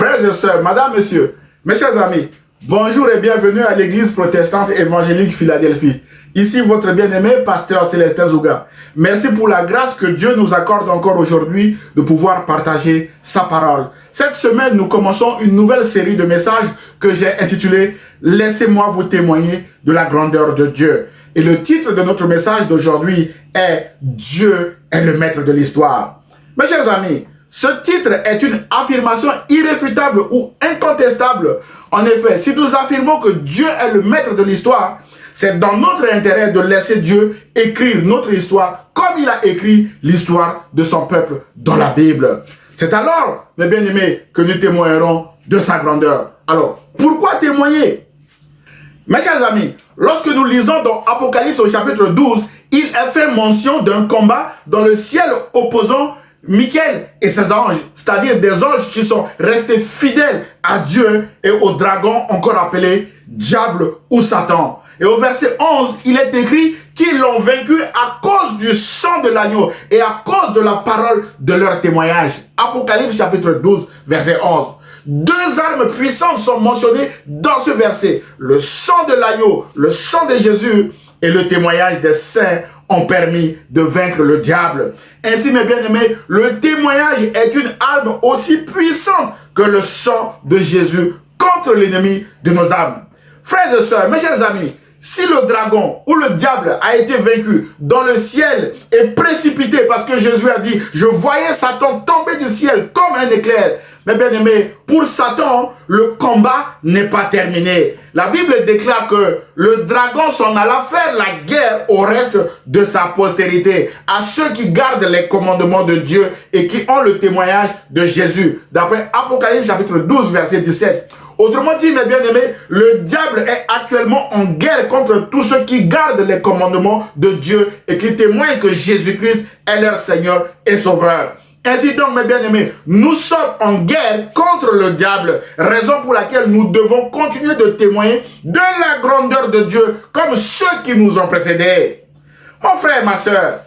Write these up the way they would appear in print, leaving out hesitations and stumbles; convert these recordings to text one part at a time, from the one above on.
Frères et sœurs, madame, messieurs, mes chers amis, bonjour et bienvenue à l'église protestante évangélique Philadelphie. Ici votre bien-aimé pasteur Célestin Zouga. Merci pour la grâce que Dieu nous accorde encore aujourd'hui de pouvoir partager sa parole. Cette semaine, nous commençons une nouvelle série de messages que j'ai intitulé « Laissez-moi vous témoigner de la grandeur de Dieu ». Et le titre de notre message d'aujourd'hui est « Dieu est le maître de l'histoire ». Mes chers amis, ce titre est une affirmation irréfutable ou incontestable. En effet, si nous affirmons que Dieu est le maître de l'histoire, c'est dans notre intérêt de laisser Dieu écrire notre histoire comme il a écrit l'histoire de son peuple dans la Bible. C'est alors, mes bien-aimés, que nous témoignerons de sa grandeur. Alors, pourquoi témoigner? Mes chers amis, lorsque nous lisons dans Apocalypse au chapitre 12, il est fait mention d'un combat dans le ciel opposant Michael et ses anges, c'est-à-dire des anges qui sont restés fidèles à Dieu et au dragon encore appelé diable ou Satan. Et au verset 11, il est écrit qu'ils l'ont vaincu à cause du sang de l'agneau et à cause de la parole de leur témoignage. Apocalypse chapitre 12, verset 11. Deux armes puissantes sont mentionnées dans ce verset. Le sang de l'agneau, le sang de Jésus et le témoignage des saints ont permis de vaincre le diable. Ainsi, mes bien-aimés, le témoignage est une arme aussi puissante que le sang de Jésus contre l'ennemi de nos âmes. Frères et sœurs, mes chers amis, si le dragon ou le diable a été vaincu dans le ciel et précipité parce que Jésus a dit « Je voyais Satan tomber du ciel comme un éclair », mes bien-aimés, pour Satan, le combat n'est pas terminé. La Bible déclare que le dragon s'en alla faire la guerre au reste de sa postérité, à ceux qui gardent les commandements de Dieu et qui ont le témoignage de Jésus. D'après Apocalypse chapitre 12, verset 17. Autrement dit, mes bien-aimés, le diable est actuellement en guerre contre tous ceux qui gardent les commandements de Dieu et qui témoignent que Jésus-Christ est leur Seigneur et Sauveur. Ainsi donc, mes bien-aimés, nous sommes en guerre contre le diable, raison pour laquelle nous devons continuer de témoigner de la grandeur de Dieu comme ceux qui nous ont précédés. Mon frère, ma soeur,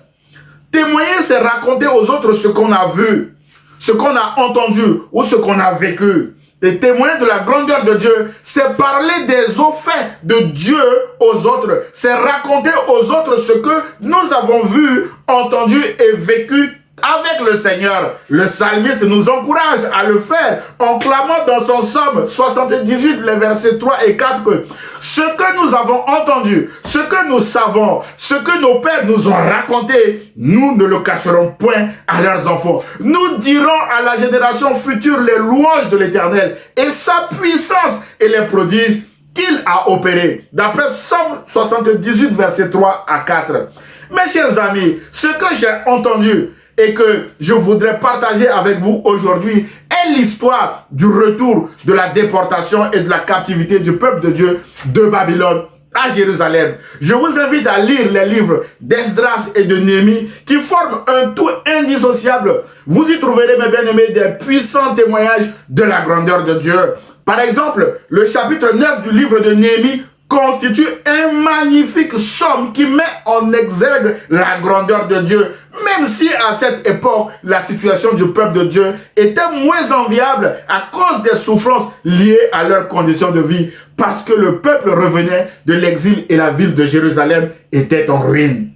témoigner, c'est raconter aux autres ce qu'on a vu, ce qu'on a entendu ou ce qu'on a vécu. Et témoigner de la grandeur de Dieu, c'est parler des hauts faits de Dieu aux autres. C'est raconter aux autres ce que nous avons vu, entendu et vécu avec le Seigneur. Le psalmiste nous encourage à le faire en clamant dans son psaume 78, les versets 3 et 4 que ce que nous avons entendu, ce que nous savons, ce que nos pères nous ont raconté, nous ne le cacherons point à leurs enfants. Nous dirons à la génération future les louanges de l'Éternel et sa puissance et les prodiges qu'il a opérés. D'après Psaume 78, versets 3 à 4. Mes chers amis, ce que j'ai entendu et que je voudrais partager avec vous aujourd'hui est l'histoire du retour de la déportation et de la captivité du peuple de Dieu de Babylone à Jérusalem. Je vous invite à lire les livres d'Esdras et de Néhémie qui forment un tout indissociable. Vous y trouverez, mes bien-aimés, des puissants témoignages de la grandeur de Dieu. Par exemple, le chapitre 9 du livre de Néhémie constitue un magnifique somme qui met en exergue la grandeur de Dieu, même si à cette époque, la situation du peuple de Dieu était moins enviable à cause des souffrances liées à leurs conditions de vie, parce que le peuple revenait de l'exil et la ville de Jérusalem était en ruine.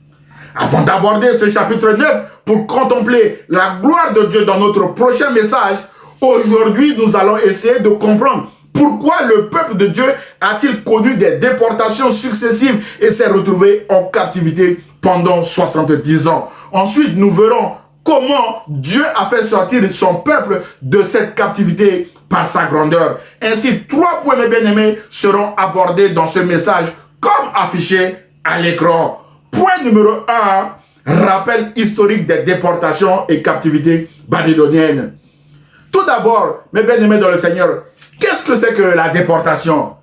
Avant d'aborder ce chapitre 9 pour contempler la gloire de Dieu dans notre prochain message, aujourd'hui nous allons essayer de comprendre pourquoi le peuple de Dieu a-t-il connu des déportations successives et s'est retrouvé en captivité pendant 70 ans. Ensuite, nous verrons comment Dieu a fait sortir son peuple de cette captivité par sa grandeur. Ainsi, 3 points, mes bien-aimés, seront abordés dans ce message comme affiché à l'écran. Point numéro 1, rappel historique des déportations et captivités babyloniennes. Tout d'abord, mes bien-aimés dans le Seigneur, qu'est-ce que c'est que la déportation?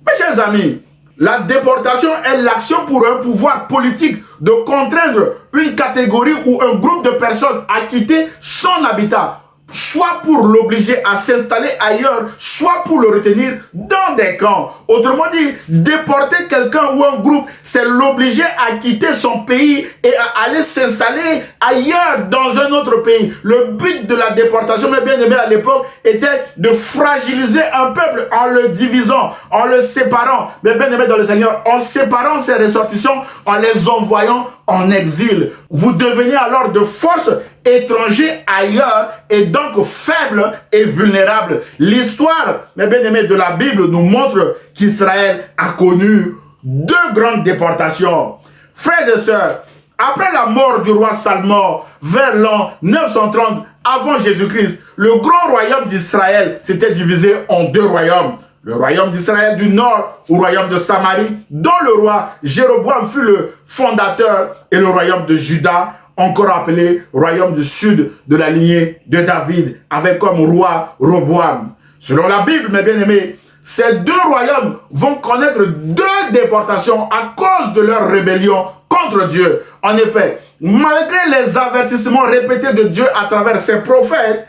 Mes chers amis, la déportation est l'action pour un pouvoir politique de contraindre une catégorie ou un groupe de personnes à quitter son habitat soit pour l'obliger à s'installer ailleurs, soit pour le retenir dans des camps. Autrement dit, déporter quelqu'un ou un groupe, c'est l'obliger à quitter son pays et à aller s'installer ailleurs dans un autre pays. Le but de la déportation, mes bien-aimés, à l'époque, était de fragiliser un peuple en le divisant, en le séparant. Mes bien-aimés dans le Seigneur, en séparant ses ressortissants, en les envoyant en exil. Vous devenez alors de force étrangers ailleurs et donc faibles et vulnérables. L'histoire, mes bien-aimés, de la Bible nous montre qu'Israël a connu 2 grandes déportations. Frères et sœurs, après la mort du roi Salomon, vers l'an 930 avant Jésus-Christ, le grand royaume d'Israël s'était divisé en 2 royaumes. Le royaume d'Israël du nord ou royaume de Samarie, dont le roi Jéroboam fut le fondateur, et le royaume de Juda, encore appelé royaume du sud de la lignée de David, avec comme roi Roboam. Selon la Bible, mes bien-aimés, ces 2 royaumes vont connaître 2 déportations à cause de leur rébellion contre Dieu. En effet, malgré les avertissements répétés de Dieu à travers ses prophètes,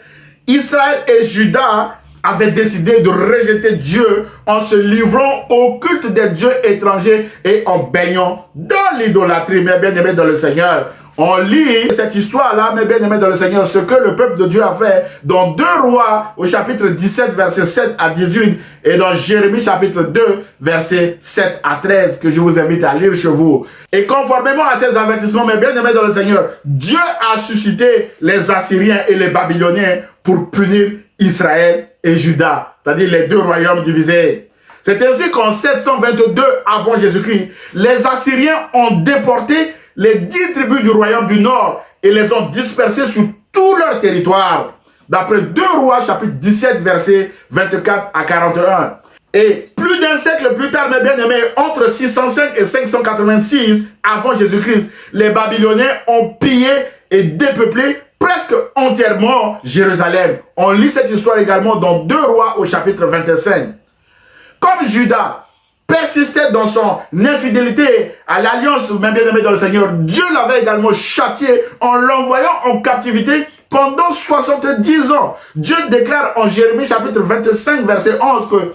Israël et Juda avaient décidé de rejeter Dieu en se livrant au culte des dieux étrangers et en baignant dans l'idolâtrie. Mes bien-aimés dans le Seigneur, on lit cette histoire-là, mes bien-aimés dans le Seigneur, ce que le peuple de Dieu a fait dans 2 Rois au chapitre 17, versets 7 à 18 et dans Jérémie chapitre 2, versets 7 à 13 que je vous invite à lire chez vous. Et conformément à ces avertissements, mes bien-aimés dans le Seigneur, Dieu a suscité les Assyriens et les Babyloniens pour punir Israël et Juda, c'est-à-dire les 2 royaumes divisés. C'est ainsi qu'en 722 avant Jésus-Christ, les Assyriens ont déporté les 10 tribus du royaume du nord et les ont dispersées sur tout leur territoire. D'après 2 Rois, chapitre 17, versets 24 à 41. Et plus d'un siècle plus tard, mes bien-aimés, entre 605 et 586 avant Jésus-Christ, les Babyloniens ont pillé et dépeuplé presque entièrement Jérusalem. On lit cette histoire également dans 2 Rois au chapitre 25. Comme Juda persistait dans son infidélité à l'alliance, même bien-aimé dans le Seigneur, Dieu l'avait également châtié en l'envoyant en captivité pendant 70 ans. Dieu déclare en Jérémie chapitre 25 verset 11 que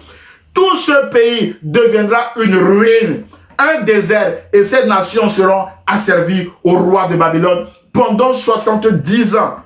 tout ce pays deviendra une ruine, un désert, et ces nations seront asservies au roi de Babylone pendant 70 ans.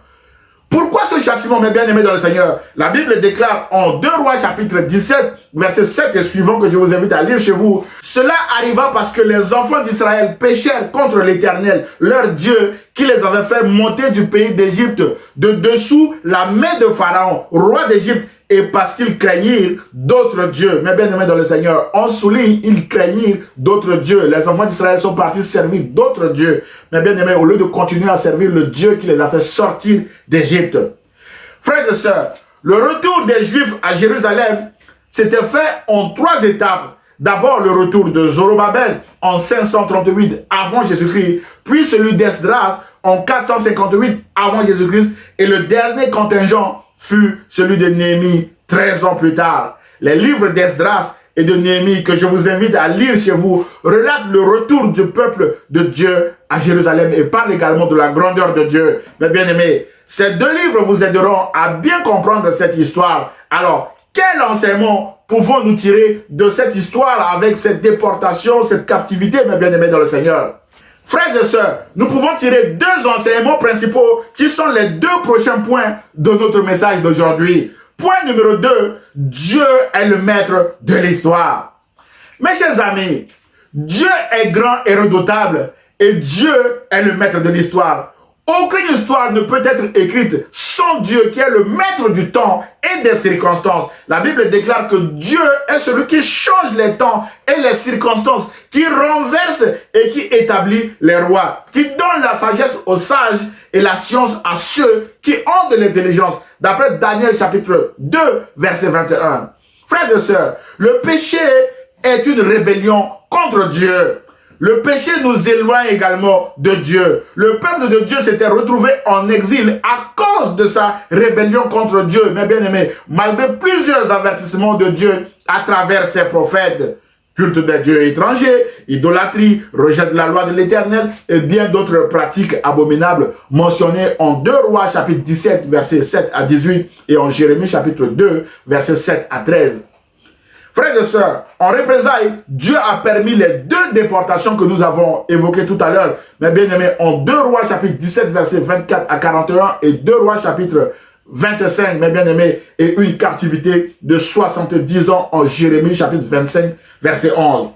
Pourquoi ce châtiment, mes bien-aimés dans le Seigneur? La Bible déclare en 2 Rois chapitre 17, verset 7 et suivant, que je vous invite à lire chez vous. Cela arriva parce que les enfants d'Israël péchèrent contre l'Éternel, leur Dieu, qui les avait fait monter du pays d'Égypte, de dessous la main de Pharaon, roi d'Égypte, et parce qu'ils craignirent d'autres dieux. Mes bien-aimés dans le Seigneur, on souligne, ils craignirent d'autres dieux. Les enfants d'Israël sont partis servir d'autres dieux. Mes bien-aimés, au lieu de continuer à servir le Dieu qui les a fait sortir d'Égypte. Frères et sœurs, le retour des Juifs à Jérusalem s'était fait en 3 étapes. D'abord, le retour de Zorobabel en 538 avant Jésus-Christ, puis celui d'Esdras en 458 avant Jésus-Christ, et le dernier contingent fut celui de Néhémie 13 ans plus tard. Les livres d'Esdras et de Néhémie que je vous invite à lire chez vous relatent le retour du peuple de Dieu à Jérusalem et parlent également de la grandeur de Dieu. Mes bien-aimés, ces 2 livres vous aideront à bien comprendre cette histoire. Alors, quel enseignement pouvons-nous tirer de cette histoire avec cette déportation, cette captivité, mes bien-aimés dans le Seigneur? Frères et sœurs, nous pouvons tirer 2 enseignements principaux qui sont les 2 prochains points de notre message d'aujourd'hui. Point numéro 2, Dieu est le maître de l'histoire. Mes chers amis, Dieu est grand et redoutable et Dieu est le maître de l'histoire. Aucune histoire ne peut être écrite sans Dieu qui est le maître du temps et des circonstances. La Bible déclare que Dieu est celui qui change les temps et les circonstances, qui renverse et qui établit les rois, qui donne la sagesse aux sages et la science à ceux qui ont de l'intelligence. D'après Daniel chapitre 2, verset 21. Frères et sœurs, le péché est une rébellion contre Dieu. Le péché nous éloigne également de Dieu. Le peuple de Dieu s'était retrouvé en exil à cause de sa rébellion contre Dieu. Mais bien aimés, malgré plusieurs avertissements de Dieu à travers ses prophètes, culte des dieux étrangers, idolâtrie, rejet de la loi de l'Éternel et bien d'autres pratiques abominables mentionnées en 2 Rois chapitre 17 versets 7 à 18 et en Jérémie chapitre 2 versets 7 à 13. Frères et sœurs, en représailles, Dieu a permis les 2 déportations que nous avons évoquées tout à l'heure. Mais bien aimé, en 2 Rois chapitre 17 versets 24 à 41 et 2 Rois chapitre 25, mes bien-aimés, et une captivité de 70 ans en Jérémie chapitre 25 verset 11.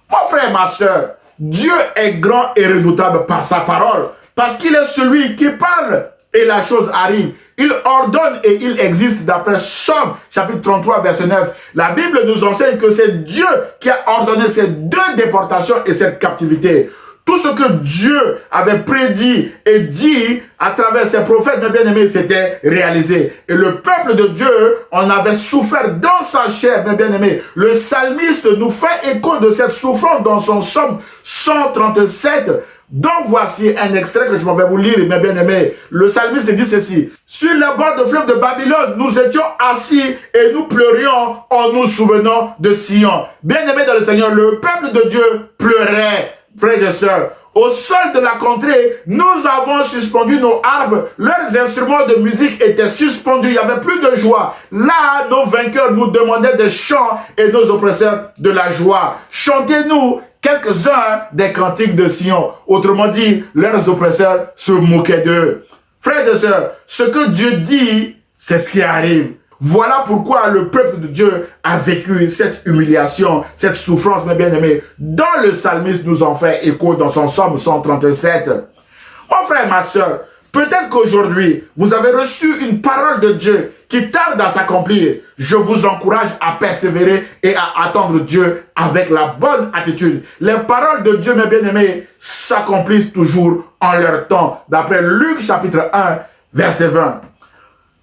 Mon frère, ma soeur, Dieu est grand et redoutable par sa parole, parce qu'il est celui qui parle et la chose arrive. Il ordonne et il existe d'après Somme chapitre 33 verset 9. La Bible nous enseigne que c'est Dieu qui a ordonné ces 2 déportations et cette captivité. Tout ce que Dieu avait prédit et dit à travers ses prophètes, mes bien-aimés, s'était réalisé. Et le peuple de Dieu en avait souffert dans sa chair, mes bien-aimés. Le psalmiste nous fait écho de cette souffrance dans son psaume 137. Donc voici un extrait que je m'en vais vous lire, mes bien-aimés. Le psalmiste dit ceci. Sur le bord de fleuve de Babylone, nous étions assis et nous pleurions en nous souvenant de Sion. Bien-aimés dans le Seigneur, le peuple de Dieu pleurait. Frères et sœurs, au sol de la contrée, nous avons suspendu nos harpes, leurs instruments de musique étaient suspendus, il n'y avait plus de joie. Là, nos vainqueurs nous demandaient des chants et nos oppresseurs de la joie. Chantez-nous quelques-uns des cantiques de Sion. Autrement dit, leurs oppresseurs se moquaient d'eux. Frères et sœurs, ce que Dieu dit, c'est ce qui arrive. Voilà pourquoi le peuple de Dieu a vécu cette humiliation, cette souffrance, mes bien-aimés, dont le psalmiste nous en fait écho dans son psaume 137. Mon frère, ma soeur, peut-être qu'aujourd'hui, vous avez reçu une parole de Dieu qui tarde à s'accomplir. Je vous encourage à persévérer et à attendre Dieu avec la bonne attitude. Les paroles de Dieu, mes bien-aimés, s'accomplissent toujours en leur temps, d'après Luc chapitre 1, verset 20.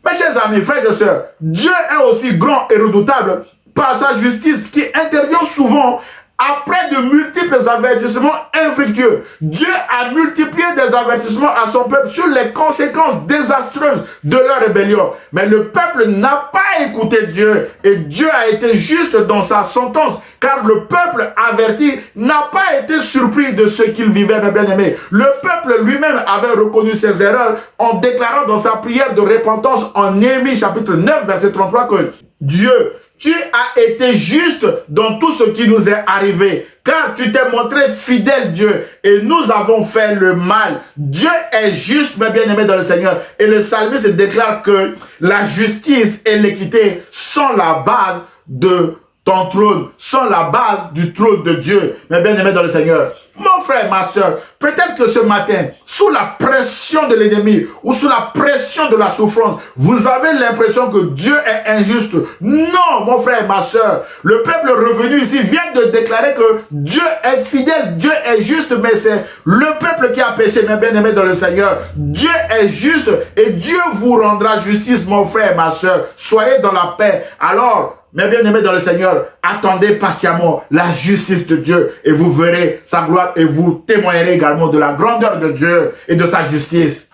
Mes chers amis, frères et sœurs, Dieu est aussi grand et redoutable par sa justice qui intervient souvent après de multiples avertissements infructueux. Dieu a multiplié des avertissements à son peuple sur les conséquences désastreuses de leur rébellion. Mais le peuple n'a pas écouté Dieu et Dieu a été juste dans sa sentence car le peuple averti n'a pas été surpris de ce qu'il vivait, mes bien-aimés. Le peuple lui-même avait reconnu ses erreurs en déclarant dans sa prière de repentance en Néhémie chapitre 9 verset 33 que Dieu, tu as été juste dans tout ce qui nous est arrivé, car tu t'es montré fidèle, Dieu, et nous avons fait le mal. Dieu est juste, mes bien-aimés dans le Seigneur. Et le psalmiste déclare que la justice et l'équité sont la base de ton trône, sont la base du trône de Dieu, mes bien-aimés dans le Seigneur. Mon frère, ma soeur, peut-être que ce matin, sous la pression de l'ennemi ou sous la pression de la souffrance, vous avez l'impression que Dieu est injuste. Non, mon frère, ma soeur, le peuple revenu ici vient de déclarer que Dieu est fidèle, Dieu est juste, mais c'est le peuple qui a péché, mes bien-aimés dans le Seigneur. Dieu est juste et Dieu vous rendra justice, mon frère, ma soeur. Soyez dans la paix. Alors, mes bien-aimés dans le Seigneur, attendez patiemment la justice de Dieu et vous verrez sa gloire et vous témoignerez également de la grandeur de Dieu et de sa justice.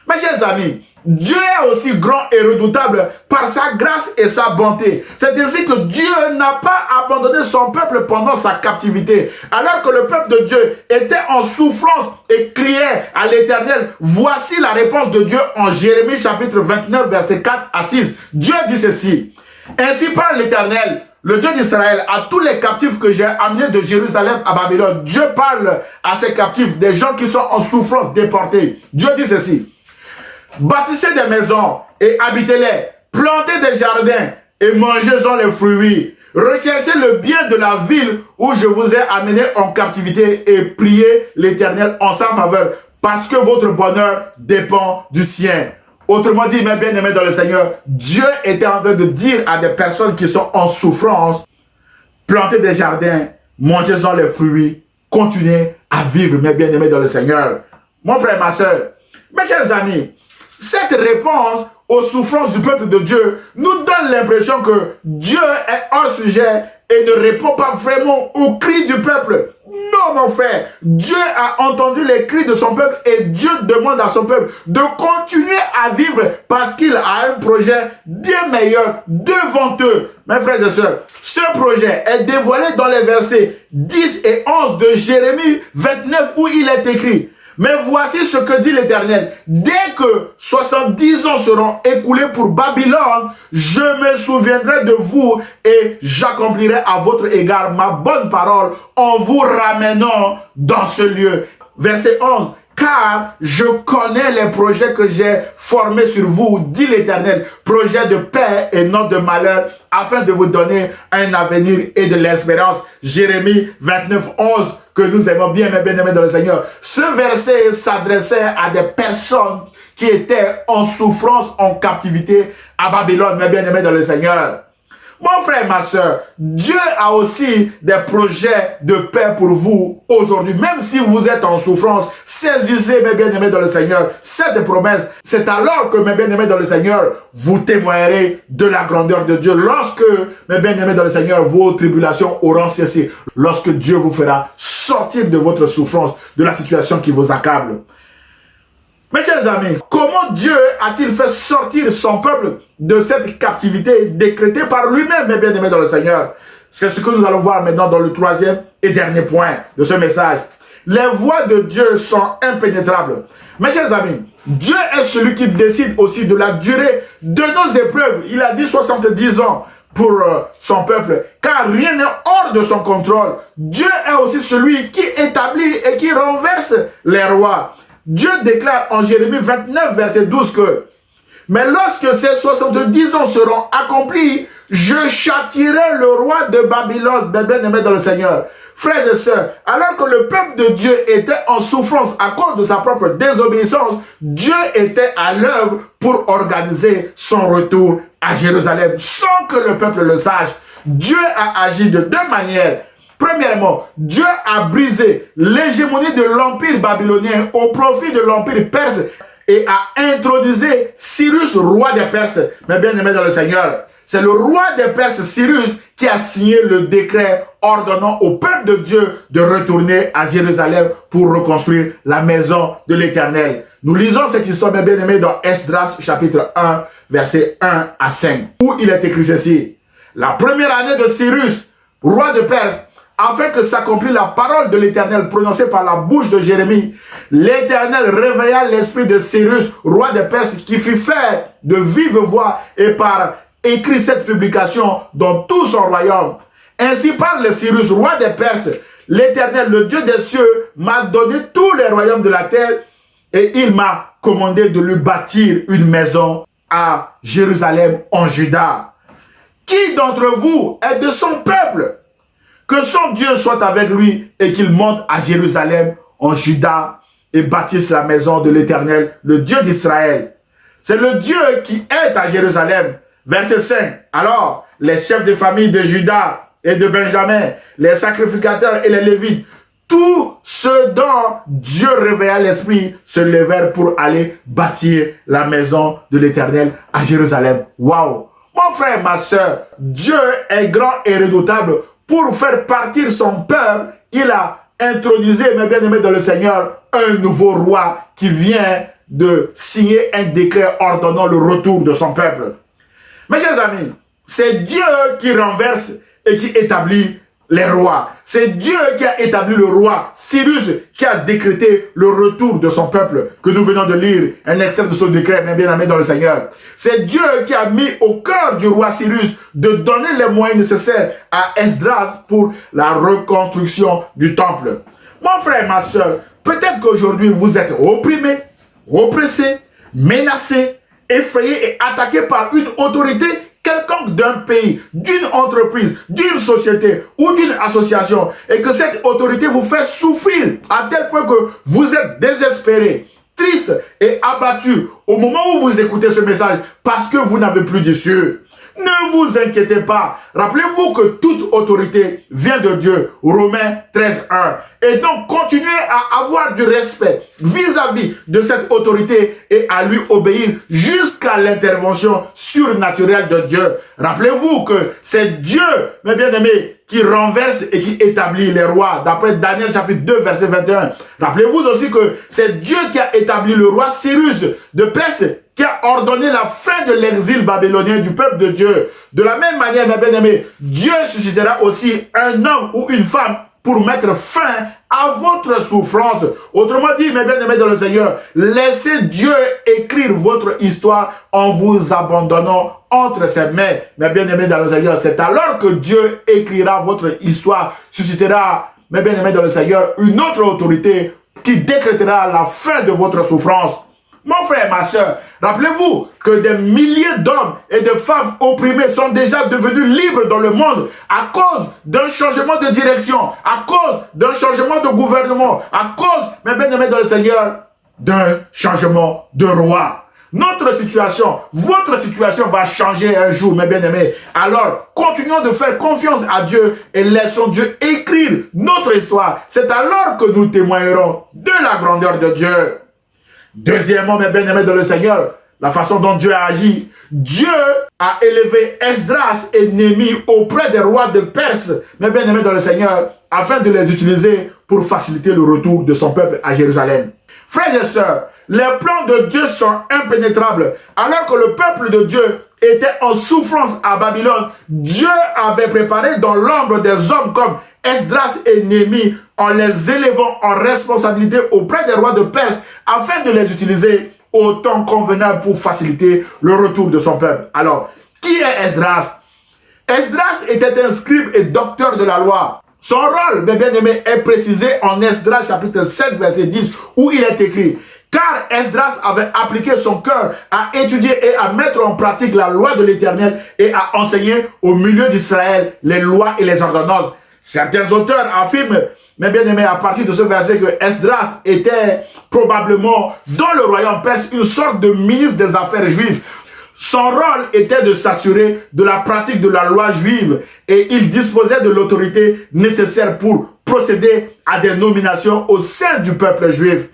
Mes chers amis, Dieu est aussi grand et redoutable par sa grâce et sa bonté. C'est ainsi que Dieu n'a pas abandonné son peuple pendant sa captivité. Alors que le peuple de Dieu était en souffrance et criait à l'Éternel, voici la réponse de Dieu en Jérémie chapitre 29 verset 4 à 6. Dieu dit ceci. Ainsi parle l'Éternel, le Dieu d'Israël, à tous les captifs que j'ai amenés de Jérusalem à Babylone. Dieu parle à ces captifs, des gens qui sont en souffrance, déportés. Dieu dit ceci. Bâtissez des maisons et habitez-les. Plantez des jardins et mangez-en les fruits. Recherchez le bien de la ville où je vous ai amené en captivité et priez l'Éternel en sa faveur, parce que votre bonheur dépend du sien. Autrement dit, mes bien-aimés dans le Seigneur, Dieu était en train de dire à des personnes qui sont en souffrance, plantez des jardins, mangez-en les fruits, continuez à vivre, mes bien-aimés dans le Seigneur. Mon frère, ma soeur, mes chers amis, cette réponse aux souffrances du peuple de Dieu nous donne l'impression que Dieu est hors sujet et ne répond pas vraiment aux cris du peuple. Non, mon frère, Dieu a entendu les cris de son peuple et Dieu demande à son peuple de continuer à vivre parce qu'il a un projet bien meilleur devant eux. Mes frères et sœurs, ce projet est dévoilé dans les versets 10 et 11 de Jérémie 29 où il est écrit: mais voici ce que dit l'Éternel. Dès que 70 ans seront écoulés pour Babylone, je me souviendrai de vous et j'accomplirai à votre égard ma bonne parole en vous ramenant dans ce lieu. Verset 11. Car je connais les projets que j'ai formés sur vous, dit l'Éternel, projets de paix et non de malheur, afin de vous donner un avenir et de l'espérance. Jérémie 29, 11, que nous aimons bien, mes bien-aimés dans le Seigneur. Ce verset s'adressait à des personnes qui étaient en souffrance, en captivité à Babylone, mes bien-aimés dans le Seigneur. Mon frère, ma soeur, Dieu a aussi des projets de paix pour vous aujourd'hui. Même si vous êtes en souffrance, saisissez, mes bien-aimés dans le Seigneur, cette promesse. C'est alors que, mes bien-aimés dans le Seigneur, vous témoignerez de la grandeur de Dieu. Lorsque, mes bien-aimés dans le Seigneur, vos tribulations auront cessé. Lorsque Dieu vous fera sortir de votre souffrance, de la situation qui vous accable. Mes chers amis, comment Dieu a-t-il fait sortir son peuple de cette captivité décrétée par lui-même, mes bien-aimés dans le Seigneur? C'est ce que nous allons voir maintenant dans le troisième et dernier point de ce message. Les voies de Dieu sont impénétrables. Mes chers amis, Dieu est celui qui décide aussi de la durée de nos épreuves. Il a dit 70 ans pour son peuple, car rien n'est hors de son contrôle. Dieu est aussi celui qui établit et qui renverse les rois. Dieu déclare en Jérémie 29, verset 12 que « Mais lorsque ces 70 ans seront accomplis, je châtierai le roi de Babylone. » Bien-aimés dans le Seigneur. Frères et sœurs, alors que le peuple de Dieu était en souffrance à cause de sa propre désobéissance, Dieu était à l'œuvre pour organiser son retour à Jérusalem sans que le peuple le sache. Dieu a agi de deux manières. Premièrement, Dieu a brisé l'hégémonie de l'empire babylonien au profit de l'empire perse et a introduit Cyrus, roi des Perses. Mais bien aimé dans le Seigneur, c'est le roi des Perses, Cyrus, qui a signé le décret ordonnant au peuple de Dieu de retourner à Jérusalem pour reconstruire la maison de l'Éternel. Nous lisons cette histoire, mes bien-aimés, dans Esdras, chapitre 1, versets 1 à 5, où il est écrit ceci. La première année de Cyrus, roi de Perse, afin que s'accomplisse la parole de l'Éternel prononcée par la bouche de Jérémie, l'Éternel réveilla l'esprit de Cyrus, roi de Perse, qui fit faire de vive voix et par écrit cette publication dans tout son royaume. Ainsi parle Cyrus, roi des Perses, l'Éternel, le Dieu des cieux, m'a donné tous les royaumes de la terre et il m'a commandé de lui bâtir une maison à Jérusalem en Juda. Qui d'entre vous est de son peuple? Que son Dieu soit avec lui et qu'il monte à Jérusalem en Juda et bâtisse la maison de l'Éternel, le Dieu d'Israël. C'est le Dieu qui est à Jérusalem. Verset 5. Alors, les chefs de famille de Juda et de Benjamin, les sacrificateurs et les Lévites, tous ceux dont Dieu réveilla l'esprit, se levèrent pour aller bâtir la maison de l'Éternel à Jérusalem. Waouh! Mon frère, ma soeur, Dieu est grand et redoutable. Pour faire partir son peuple, il a introduit, mes bien-aimés dans le Seigneur, un nouveau roi qui vient de signer un décret ordonnant le retour de son peuple. Mes chers amis, c'est Dieu qui renverse et qui établit les rois. C'est Dieu qui a établi le roi Cyrus, qui a décrété le retour de son peuple, que nous venons de lire, un extrait de son décret, mes bien-aimés dans le Seigneur. C'est Dieu qui a mis au cœur du roi Cyrus de donner les moyens nécessaires à Esdras pour la reconstruction du temple. Mon frère, ma soeur, peut-être qu'aujourd'hui vous êtes opprimé, oppressé, menacé, effrayé et attaqué par une autorité quelconque d'un pays, d'une entreprise, d'une société ou d'une association, et que cette autorité vous fait souffrir à tel point que vous êtes désespéré, triste et abattu au moment où vous écoutez ce message parce que vous n'avez plus d'issue. Ne vous inquiétez pas. Rappelez-vous que toute autorité vient de Dieu. Romains 13, 1. Et donc, continuez à avoir du respect vis-à-vis de cette autorité et à lui obéir jusqu'à l'intervention surnaturelle de Dieu. Rappelez-vous que c'est Dieu, mes bien-aimés, qui renverse et qui établit les rois, d'après Daniel chapitre 2, verset 21. Rappelez-vous aussi que c'est Dieu qui a établi le roi Cyrus de Perse, qui a ordonné la fin de l'exil babylonien du peuple de Dieu. De la même manière, mes bien-aimés, Dieu suscitera aussi un homme ou une femme pour mettre fin à votre souffrance. Autrement dit, mes bien-aimés dans le Seigneur, laissez Dieu écrire votre histoire en vous abandonnant entre ses mains. Mes bien-aimés dans le Seigneur, c'est alors que Dieu écrira votre histoire, suscitera, mes bien-aimés dans le Seigneur, une autre autorité qui décrétera la fin de votre souffrance. Mon frère, ma soeur, rappelez-vous que des milliers d'hommes et de femmes opprimés sont déjà devenus libres dans le monde à cause d'un changement de direction, à cause d'un changement de gouvernement, à cause, mes bien-aimés dans le Seigneur, d'un changement de roi. Notre situation, votre situation va changer un jour, mes bien-aimés. Alors, continuons de faire confiance à Dieu et laissons Dieu écrire notre histoire. C'est alors que nous témoignerons de la grandeur de Dieu. Deuxièmement, mes bien-aimés dans le Seigneur, la façon dont Dieu a agi. Dieu a élevé Esdras et Néhémie auprès des rois de Perse, mes bien-aimés dans le Seigneur, afin de les utiliser pour faciliter le retour de son peuple à Jérusalem. Frères et sœurs, les plans de Dieu sont impénétrables. Alors que le peuple de Dieu était en souffrance à Babylone, Dieu avait préparé dans l'ombre des hommes comme Esdras et Néhémie en les élevant en responsabilité auprès des rois de Perse afin de les utiliser au temps convenable pour faciliter le retour de son peuple. Alors, qui est Esdras? Esdras était un scribe et docteur de la loi. Son rôle, mes bien-aimés, est précisé en Esdras chapitre 7, verset 10, où il est écrit: car Esdras avait appliqué son cœur à étudier et à mettre en pratique la loi de l'Éternel et à enseigner au milieu d'Israël les lois et les ordonnances. Certains auteurs affirment, mes bien-aimés, à partir de ce verset, que Esdras était probablement dans le royaume perse une sorte de ministre des affaires juives. Son rôle était de s'assurer de la pratique de la loi juive et il disposait de l'autorité nécessaire pour procéder à des nominations au sein du peuple juif.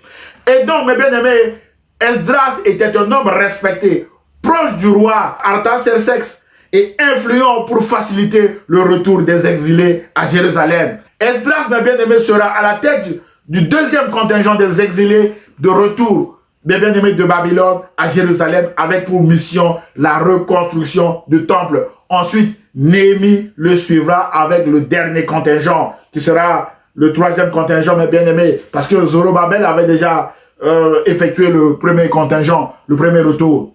Et donc, mes bien-aimés, Esdras était un homme respecté, proche du roi Artaxerxès et influent pour faciliter le retour des exilés à Jérusalem. Esdras, mes bien-aimés, sera à la tête du deuxième contingent des exilés de retour, mes bien-aimés, de Babylone à Jérusalem, avec pour mission la reconstruction du temple. Ensuite, Néhémie le suivra avec le dernier contingent, qui sera le troisième contingent, mes bien-aimés, parce que Zorobabel avait déjà effectué le premier contingent, le premier retour.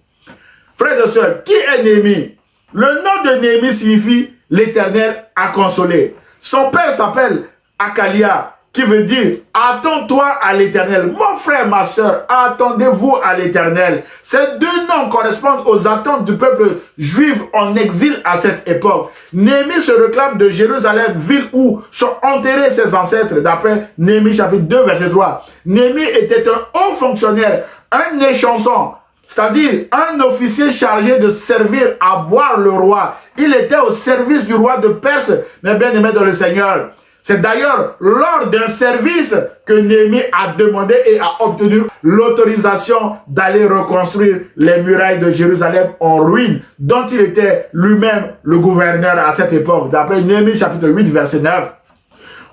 Frères et sœurs, qui est Néhémie? Le nom de Néhémie signifie « l'Éternel a consolé ». Son père s'appelle Akalia, qui veut dire « attends-toi à l'Éternel ». Mon frère, ma soeur, attendez-vous à l'Éternel. Ces deux noms correspondent aux attentes du peuple juif en exil à cette époque. Néhémie se réclame de Jérusalem, ville où sont enterrés ses ancêtres, d'après Néhémie chapitre 2, verset 3. Néhémie était un haut fonctionnaire, un échanson, c'est-à-dire un officier chargé de servir à boire le roi. Il était au service du roi de Perse, mes bien-aimés dans le Seigneur. C'est d'ailleurs lors d'un service que Néhémie a demandé et a obtenu l'autorisation d'aller reconstruire les murailles de Jérusalem en ruine, dont il était lui-même le gouverneur à cette époque, d'après Néhémie chapitre 8, verset 9.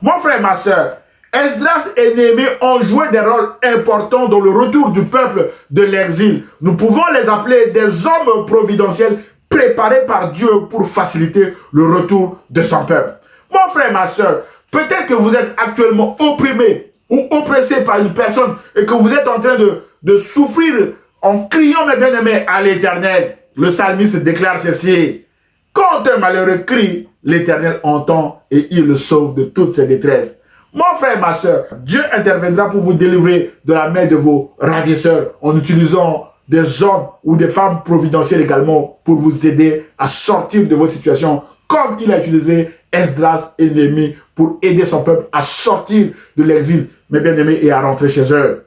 Mon frère, ma soeur, Esdras et Néhémie ont joué des rôles importants dans le retour du peuple de l'exil. Nous pouvons les appeler des hommes providentiels préparés par Dieu pour faciliter le retour de son peuple. Mon frère, ma soeur, peut-être que vous êtes actuellement opprimé ou oppressé par une personne et que vous êtes en train de souffrir en criant, mes bien-aimés, à l'Éternel. Le psalmiste déclare ceci: quand un malheureux crie, l'Éternel entend et il le sauve de toutes ses détresses. Mon frère, ma soeur, Dieu interviendra pour vous délivrer de la main de vos ravisseurs en utilisant des hommes ou des femmes providentielles également pour vous aider à sortir de votre situation, comme il a utilisé Esdras et Néhémie pour aider son peuple à sortir de l'exil, mes bien-aimés, et à rentrer chez eux.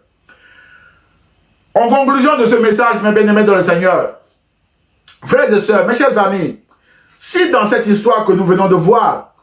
En conclusion de ce message, mes bien-aimés dans le Seigneur, frères et sœurs, mes chers amis, si dans cette histoire que nous venons de voir,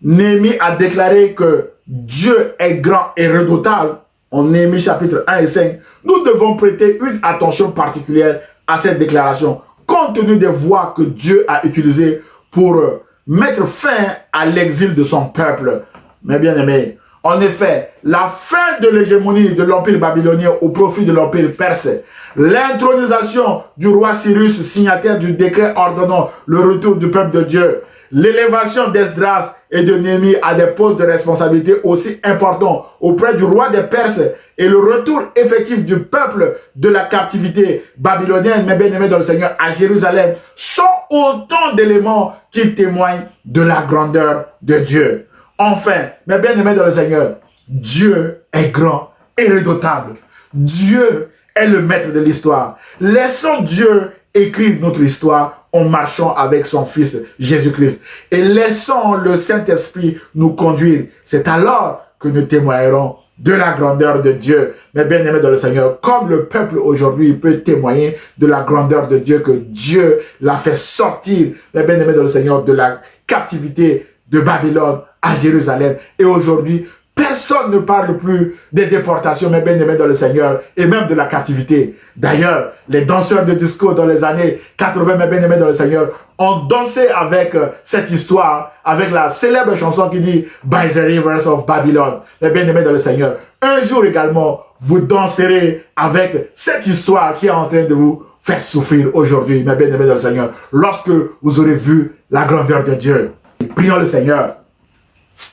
Néhémie a déclaré que Dieu est grand et redoutable, en Néhémie chapitre 1 et 5, nous devons prêter une attention particulière à cette déclaration, compte tenu des voies que Dieu a utilisées pour mettre fin à l'exil de son peuple. Mes bien-aimés, en effet, la fin de l'hégémonie de l'empire babylonien au profit de l'empire perse, l'intronisation du roi Cyrus, signataire du décret ordonnant le retour du peuple de Dieu, l'élévation d'Esdras et de Néhémie à des postes de responsabilité aussi importants auprès du roi des Perses et le retour effectif du peuple de la captivité babylonienne, mes bien-aimés dans le Seigneur, à Jérusalem, sont autant d'éléments qui témoignent de la grandeur de Dieu. Enfin, mes bien-aimés dans le Seigneur, Dieu est grand et redoutable. Dieu est le maître de l'histoire. Laissons Dieu écrire notre histoire en marchant avec son Fils Jésus-Christ. Et laissons le Saint-Esprit nous conduire. C'est alors que nous témoignerons de la grandeur de Dieu. Mais bien aimés dans le Seigneur, comme le peuple aujourd'hui peut témoigner de la grandeur de Dieu, que Dieu l'a fait sortir, mais bien aimés dans le Seigneur, de la captivité de Babylone à Jérusalem. Et aujourd'hui, personne ne parle plus des déportations, mais bien aimés dans le Seigneur, et même de la captivité. D'ailleurs, les danseurs de disco dans les années 80, mais bien aimés dans le Seigneur, ont dansé avec cette histoire, avec la célèbre chanson qui dit « By the rivers of Babylon ». Mais bien aimés dans le Seigneur, un jour également, vous danserez avec cette histoire qui est en train de vous faire souffrir aujourd'hui, mes bien aimés dans le Seigneur, lorsque vous aurez vu la grandeur de Dieu. Prions le Seigneur.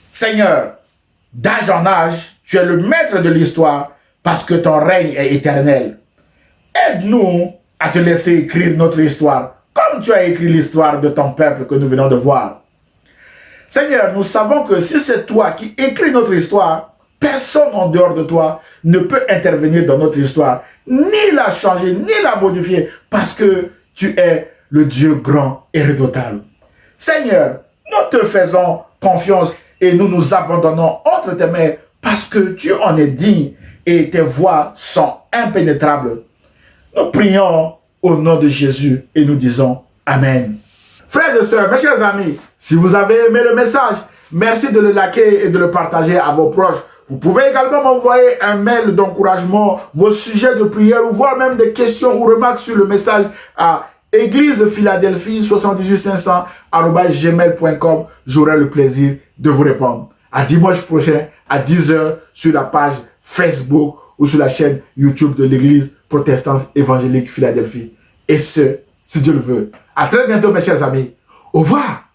Seigneur, d'âge en âge, tu es le maître de l'histoire parce que ton règne est éternel. Aide-nous à te laisser écrire notre histoire comme tu as écrit l'histoire de ton peuple que nous venons de voir. Seigneur, nous savons que si c'est toi qui écris notre histoire, personne en dehors de toi ne peut intervenir dans notre histoire, ni la changer, ni la modifier, parce que tu es le Dieu grand et redoutable. Seigneur, nous te faisons confiance et nous nous abandonnons entre tes mains parce que tu en es digne et tes voies sont impénétrables. Nous prions au nom de Jésus et nous disons Amen. Frères et sœurs, mes chers amis, si vous avez aimé le message, merci de le liker et de le partager à vos proches. Vous pouvez également m'envoyer un mail d'encouragement, vos sujets de prière ou voire même des questions ou remarques sur le message à église-philadelphie-78500@gmail.com. J'aurai le plaisir de vous répondre. À dimanche prochain à 10 h sur la page Facebook ou sur la chaîne YouTube de l'église protestante évangélique Philadelphie. Et ce, si Dieu le veut. À très bientôt mes chers amis. Au revoir.